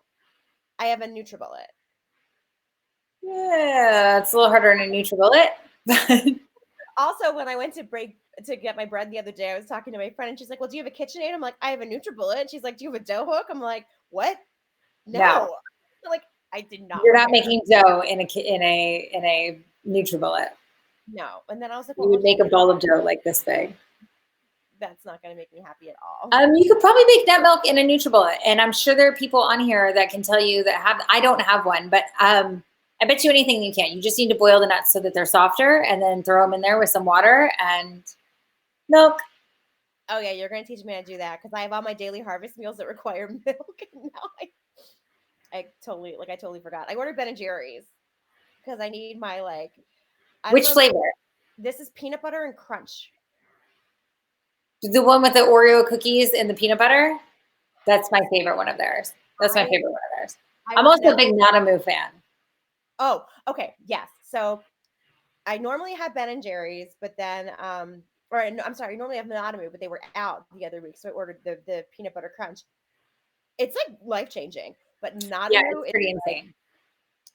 I have a NutriBullet. Yeah, it's a little harder in a NutriBullet. Also, when I went to break to get my bread the other day, I was talking to my friend, and she's like, "Well, do you have a KitchenAid?" I'm like, "I have a NutriBullet." And she's like, "Do you have a dough hook?" I'm like, "What? No, No." Like, I did not you're not prepare. making dough in a NutriBullet. No. And then I was like, You "Well, I'll would just make a make." ball of dough like this big. That's not gonna make me happy at all. You could probably make nut milk in a NutriBullet, and I'm sure there are people on here that can tell you that have. I don't have one, but I bet you anything you can. You just need to boil the nuts so that they're softer, and then throw them in there with some water and milk. Oh yeah, you're gonna teach me how to do that because I have all my daily harvest meals that require milk, and now I totally forgot. I ordered Ben and Jerry's because I need my like I don't Which know. flavor? This is peanut butter and crunch. The one with the Oreo cookies and the peanut butter? That's my favorite one of theirs. That's my I favorite one of theirs. I I'm will also a now. big Nanamu fan. Oh, okay, yes. So I normally have Ben and Jerry's, but then or no, I'm sorry, I normally have Monadamu, but they were out the other week, so I ordered the peanut butter crunch. It's like life changing, but Yeah, Nadamu it's is pretty like insane.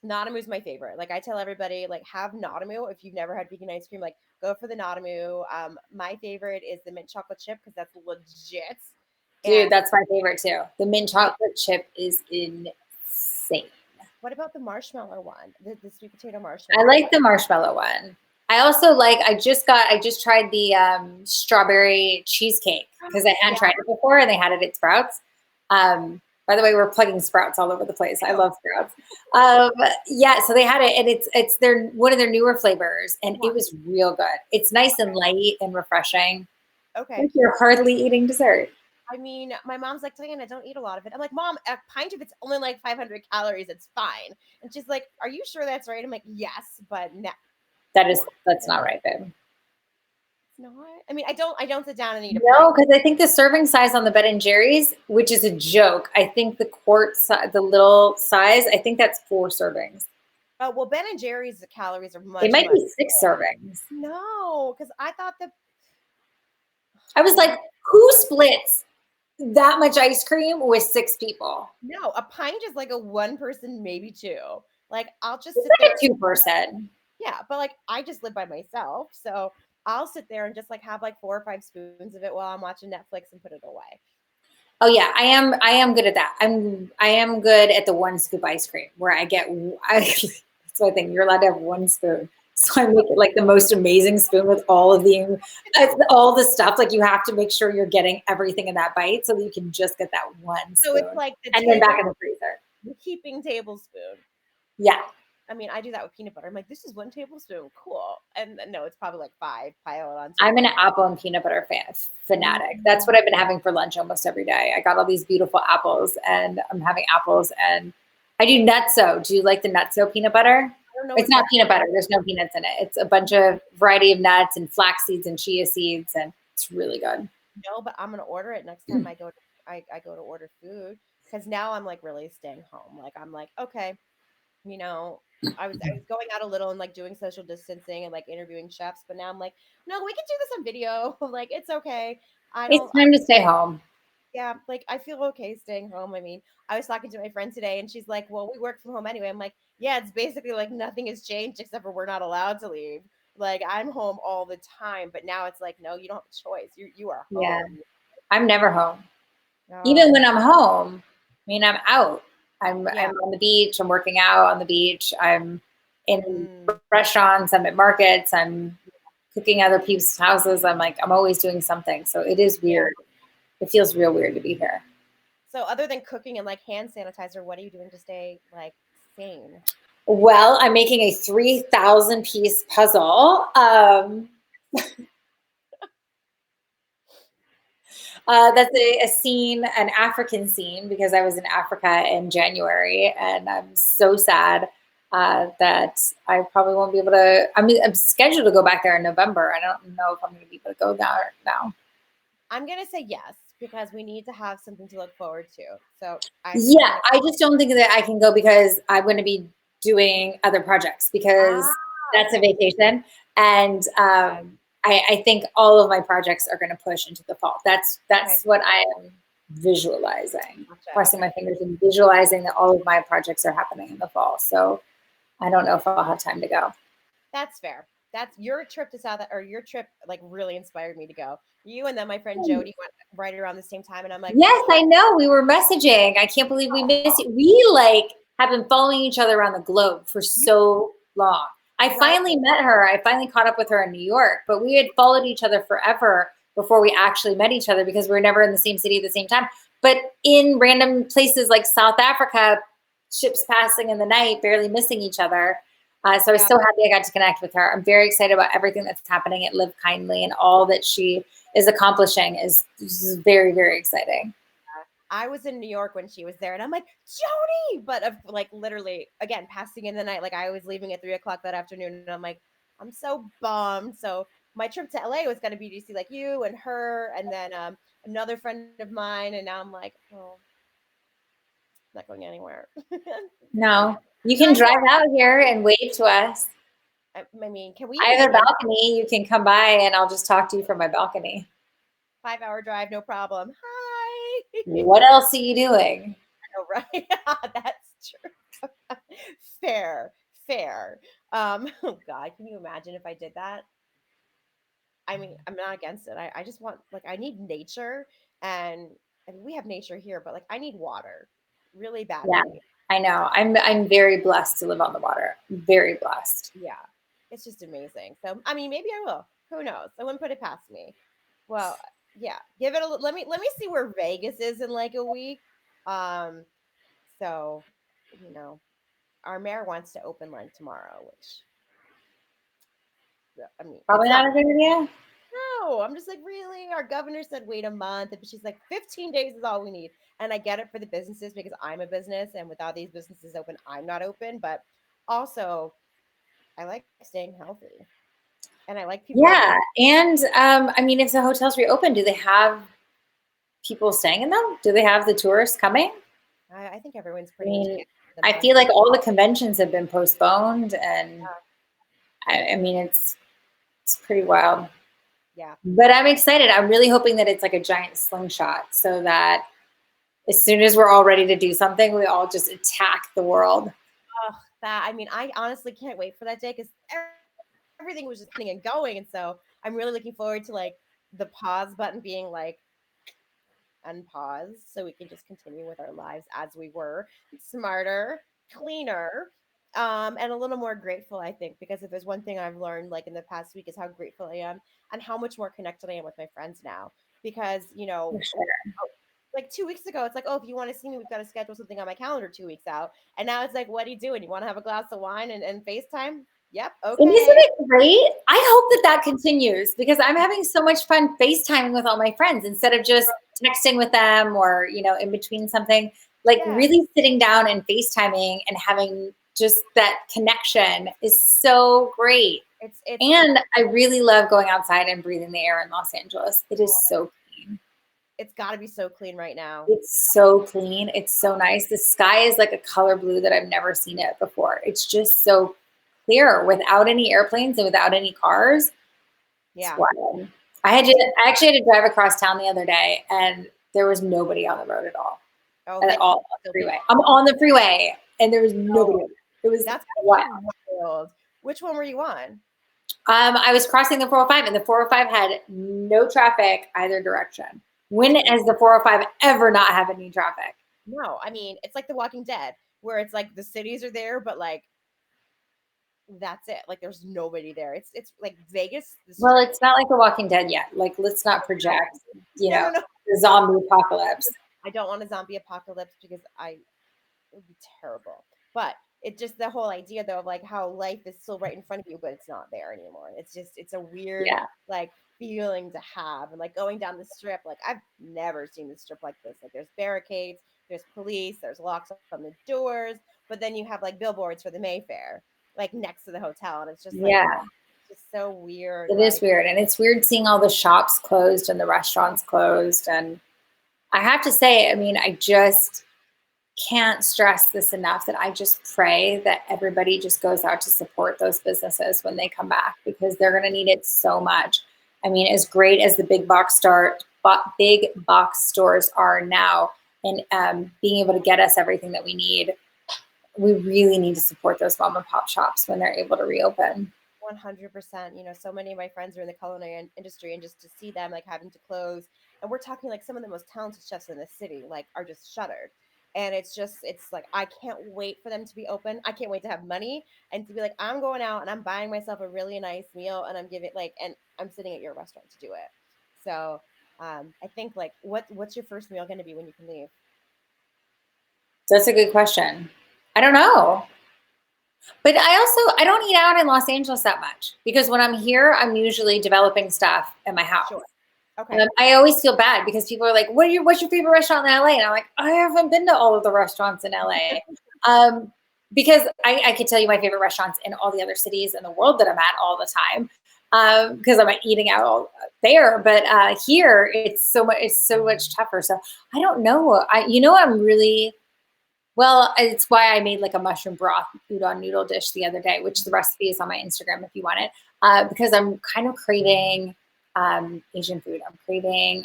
Nadamu is my favorite. Like I tell everybody, like have Nadamu if you've never had vegan ice cream. Like go for the Nadamu. My favorite is the mint chocolate chip because that's legit. Dude, And that's my favorite too. The mint chocolate chip is insane. what about the marshmallow one? The sweet potato I marshmallow like one. the marshmallow one. I also like, I just tried the strawberry cheesecake because I hadn't Yeah, tried it before and they had it at Sprouts. By the way, we're plugging Sprouts all over the place. I love Sprouts. Yeah, so they had it and it's their one of their newer flavors and it was real good. It's nice and light and refreshing. okay. Like you're hardly eating dessert. I mean, my mom's like, Diana, don't eat a lot of it. I'm like, Mom, a pint of it's only like 500 calories. It's fine. And she's like, Are you sure that's right? I'm like, Yes, but no, That's not right, babe. it's not. I mean, I don't sit down and eat a No, pint. because I think the serving size on the Ben and Jerry's, which is a joke, I think the little size, I think that's 4 servings. Oh well, Ben and Jerry's the calories are It much might much. be 6 servings. No, because I thought that I was I like, who splits that much ice cream with 6 people? no, a pint is like a one person, maybe two. Like I'll just It's sit like there. a 2 person. Yeah, but like I just live by myself, so I'll sit there and just like have like 4 or 5 spoons of it while I'm watching Netflix and put it away. Oh yeah, I am good at that. I am good at the 1 scoop ice cream where that's my thing. You're allowed to have 1 spoon. So I make it like the most amazing spoon with all the stuff. Like you have to make sure you're getting everything in that bite so that you can just get that one So it's spoon like the and then back in the freezer. the heaping tablespoon. Yeah. I mean, I do that with peanut butter. I'm like, this is 1 tablespoon, cool. And no, it's probably like 5. Pile it on. I'm an apple and peanut butter fanatic. That's what I've been having for lunch almost every day. I got all these beautiful apples and I'm having apples and I do nutso. Do you like the nutso peanut butter? I don't know It's what not that peanut butter. There's no peanuts in it. It's a bunch of variety of nuts and flax seeds and chia seeds and it's really good. no, but I'm gonna order it next time I go to order food because now I'm like really staying home. Like I'm like, okay, you know, I was going out a little and like doing social distancing and like interviewing chefs, but now I'm like, no, we can do this on video. Like it's okay. I It's don't time to stay home. yeah, like I feel okay staying home. I mean, I was talking to my friend today and she's like, "Well, we work from home anyway." I'm like, "Yeah, it's basically like nothing has changed except for we're not allowed to leave." Like I'm home all the time, but now it's like, no, you don't have a choice. You are Yeah. home. I'm never home. Even Oh, when I'm home, I mean, I'm out. yeah. I'm on the beach. I'm working out on the beach. I'm in Mm, restaurants. I'm at markets. I'm cooking other people's houses. I'm always doing something. So it is yeah. weird. It feels real weird to be here. So other than cooking and like hand sanitizer, what are you doing to stay like sane? Well, I'm making a 3,000 piece puzzle. That's a scene, an African scene, because I was in Africa in January, and I'm so sad that I probably won't be able to. I'm scheduled to go back there in November. I don't know if I'm going to be able to go there now. I'm gonna say yes because we need to have something to look forward to. So I'm Yeah, kind of I just don't think that I can go because I'm going to be doing other projects ah because that's a okay. vacation. And Okay. I think all of my projects are going to push into the fall. Okay. That's what I am visualizing, Gotcha. crossing Okay. my fingers and visualizing that all of my projects are happening in the fall. So I don't know if I'll have time to go. That's fair. That's your trip to South, or your trip like really inspired me to go. You and then my friend Jody went right around the same time, and I'm like, Yes, I know. We were messaging. I can't believe we missed it. We like have been following each other around the globe for you so long. I right? finally met her. I finally caught up with her in New York, but we had followed each other forever before we actually met each other because we were never in the same city at the same time. But in random places like South Africa, ships passing in the night, barely missing each other. So I was Yeah. so happy I got to connect with her. I'm very excited about everything that's happening at Live Kindly and all that she is accomplishing is very, very exciting. I was in New York when she was there, and I'm like, Jody, but of like literally again passing in the night. Like I was leaving at 3 o'clock that afternoon, and I'm like, I'm so bummed. So my trip to LA was going to be to see like you and her, and then another friend of mine, and now I'm like, oh, not going anywhere. No, you can I know. drive out here and wave to us. I mean, can we I even have a change balcony. You can come by and I'll just talk to you from my balcony. 5 hour drive? No problem. Hi. What else are you doing? Oh, right. That's true. Fair, fair. Oh God, can you imagine if I did that? I mean, I'm not against it. I just want like I need nature, and I mean we have nature here, but like I need water really Yeah, badly. I know. I'm very blessed to live on the water. Very blessed. Yeah. It's just amazing. So I mean maybe I will. Who knows? I wouldn't put it past me. Well, yeah. Give it a let me see where Vegas is in like a week. Um so our mayor wants to open like tomorrow, which I mean, it's Probably not. not a good idea. No, I'm just like, really? Our governor said wait a month. And she's like, 15 days is all we need. And I get it for the businesses because I'm a business. And without these businesses open, I'm not open. But also, I like staying healthy and I like people to Yeah, work. and I mean, if the hotels reopen, do they have people staying in them? Do they have the tourists coming? I think everyone's I pretty much mean, canceled for the I month. feel like all the conventions have been postponed, and I mean, it's pretty wild. Yeah. But I'm excited. I'm really hoping that it's like a giant slingshot so that as soon as we're all ready to do something, we all just attack the world. Oh, that, I mean, I honestly can't wait for that day because everything was just coming and going. And so I'm really looking forward to like the pause button being like, unpause so we can just continue with our lives as we were, smarter, cleaner, and a little more grateful, I think, because if there's one thing I've learned like in the past week is how grateful I am and how much more connected I am with my friends now. Because, For sure. like 2 weeks ago, it's like, oh, if you want to see me, we've got to schedule something on my calendar 2 weeks out. And now it's like, what are you doing? You want to have a glass of wine and FaceTime? Yep. And isn't Okay. it great? I hope that that continues because I'm having so much fun FaceTiming with all my friends instead of just texting with them or, in between something, like Yeah. really sitting down and FaceTiming and having just that connection is so great. It's And I really love going outside and breathing the air in Los Angeles. It is so clean. it's got to be so clean right now. It's so clean. It's so nice. The sky is like a color blue that I've never seen it before. It's just so clear without any airplanes and without any cars. It's Yeah. wild. It's I actually had to drive across town the other day and there was nobody on the road at all. oh, At thank all God. on the Still be freeway. I'm on the freeway and there was oh, nobody. It was that's wild. kind of wild. Which one were you on? I was crossing the 405 and the 405 had no traffic either direction. When has the 405 ever not have any traffic? No, I mean, it's like The Walking Dead, where it's like the cities are there, but like that's it. Like there's nobody there. It's like Vegas, the Well, strip. it's not like The Walking Dead yet. Like, let's not project, No, no, no. the zombie apocalypse. I don't want a zombie apocalypse because it would be terrible. But it just the whole idea though of like how life is still right in front of you, but it's not there anymore. It's a weird Yeah. like feeling to have, and like going down the strip. Like I've never seen the strip like this. Like there's barricades, there's police, there's locks on the doors, but then you have like billboards for the Mayfair, like next to the hotel, and it's just like Yeah. just so weird. It is Like weird. And it's weird seeing all the shops closed and the restaurants closed. And I have to say, I mean, I just can't stress this enough that I just pray that everybody just goes out to support those businesses when they come back because they're going to need it so much. I mean, as great as the big box stores are now, and being able to get us everything that we need, we really need to support those mom and pop shops when they're able to reopen. 100%. So many of my friends are in the culinary industry, and just to see them like having to close, and we're talking like some of the most talented chefs in the city, like are just shuttered. And it's like, I can't wait for them to be open. I can't wait to have money and to be like, I'm going out and I'm buying myself a really nice meal and I'm giving like, and I'm sitting at your restaurant to do it. So, I think like, what's your first meal going to be when you can leave? That's a good question. I don't know. But I don't eat out in Los Angeles that much because when I'm here, I'm usually developing stuff at my house. Sure. Okay. I always feel bad because people are like, what's your favorite restaurant in LA? And I'm like, I haven't been to all of the restaurants in LA. Because I could tell you my favorite restaurants in all the other cities in the world that I'm at all the time. Because I'm eating out all there, but here it's so much tougher. So I don't know. I'm really well, it's why I made like a mushroom broth udon noodle dish the other day, which the recipe is on my Instagram if you want it. Because I'm kind of craving Asian food. I'm craving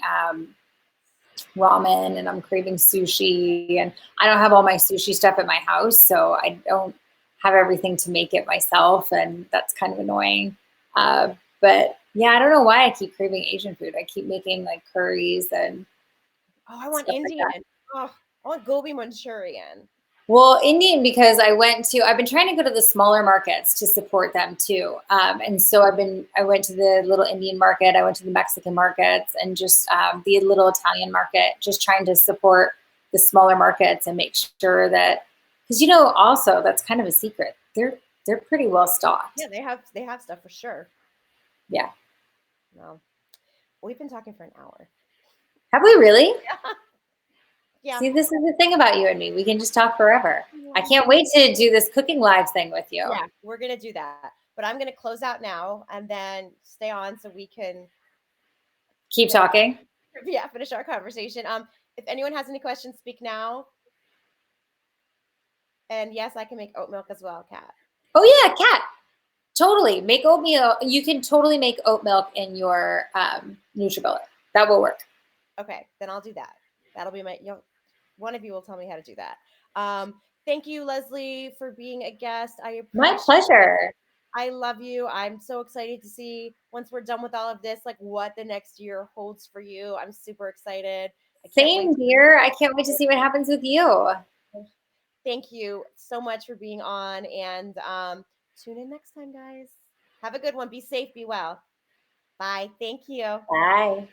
ramen and I'm craving sushi. And I don't have all my sushi stuff at my house, so I don't have everything to make it myself. And that's kind of annoying. But yeah, I don't know why I keep craving Asian food. I keep making like curries and Oh, I want stuff like Indian. that. Oh, I want gobi Manchurian. Well, Indian because I've been trying to go to the smaller markets to support them too. And so I went to the little Indian market, I went to the Mexican markets and just the little Italian market, just trying to support the smaller markets and make sure that, because also that's kind of a secret. They're pretty well stocked. Yeah, they have stuff for sure. Yeah. No, we've been talking for an hour. Have we really? Yeah. See, this is the thing about you and me. We can just talk forever. I Yeah. can't wait to do this cooking live thing with you. Yeah, we're gonna do that. But I'm gonna close out now and then stay on so we can, Keep you know, talking. yeah, finish our conversation. If anyone has any questions, speak now. And yes, I can make oat milk as well, Kat. Oh yeah, cat. Totally. Make oatmeal. You can totally make oat milk in your NutriBullet. That will work. Okay, then I'll do that. That'll be one of you will tell me how to do that. Thank you, Leslie, for being a guest. I My appreciate it. pleasure. I love you. I'm so excited to see once we're done with all of this, like what the next year holds for you. I'm super excited. I can't wait Same, to see dear. I can't wait to see what happens with you. you. Thank you so much for being on, and tune in next time, guys. Have a good one. Be safe, be well. Bye. Thank you. Bye.